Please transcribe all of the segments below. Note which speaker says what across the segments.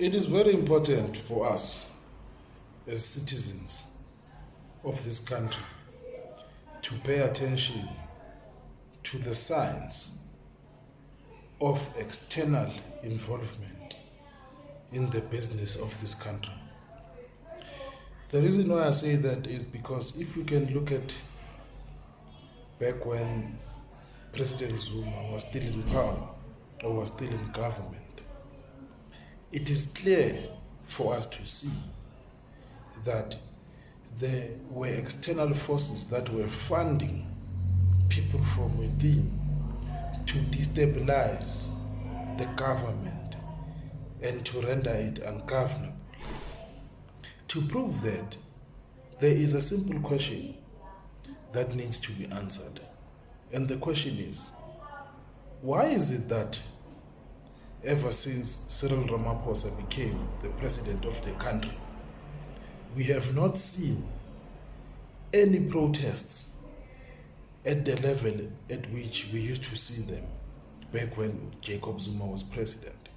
Speaker 1: It is very important for us as citizens of this country to pay attention to the signs of external involvement in the business of this country. The reason why I say that is because if we can look at back when President Zuma was still in power or was still in government, it is clear for us to see that there were external forces that were funding people from within to destabilize the government and to render it ungovernable. To prove that, there is a simple question that needs to be answered. And the question is, why is it that ever since Cyril Ramaphosa became the president of the country, we have not seen any protests at the level at which we used to see them back when Jacob Zuma was president?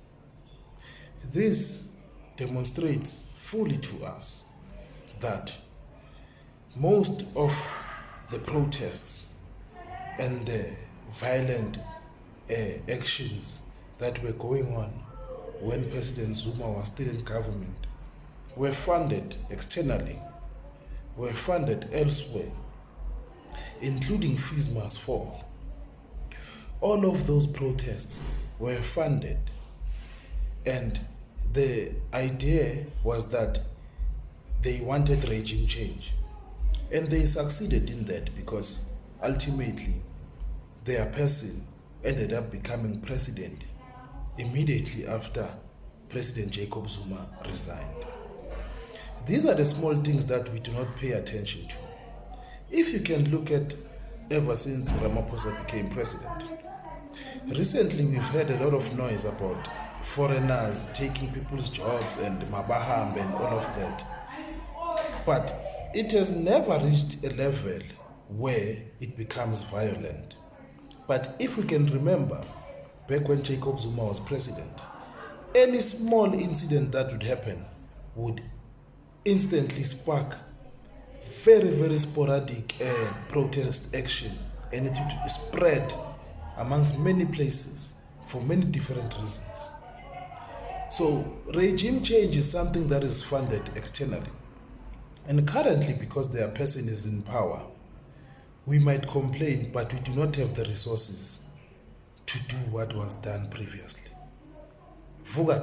Speaker 1: This demonstrates fully to us that most of the protests and the violent actions that were going on when President Zuma was still in government were funded externally, were funded elsewhere, including Fees Must Fall. All of those protests were funded, and the idea was that they wanted regime change. And they succeeded in that because ultimately their person ended up becoming president immediately after President Jacob Zuma resigned. These are the small things that we do not pay attention to. If you can look at ever since Ramaphosa became president, recently we've heard a lot of noise about foreigners taking people's jobs and Mabaham and all of that. But it has never reached a level where it becomes violent. But if we can remember, back when Jacob Zuma was president, any small incident that would happen would instantly spark very, very sporadic protest action, and it would spread amongst many places for many different reasons. So regime change is something that is funded externally. And currently, because their person is in power, we might complain, but we do not have the resources to do what was done previously. Vuga.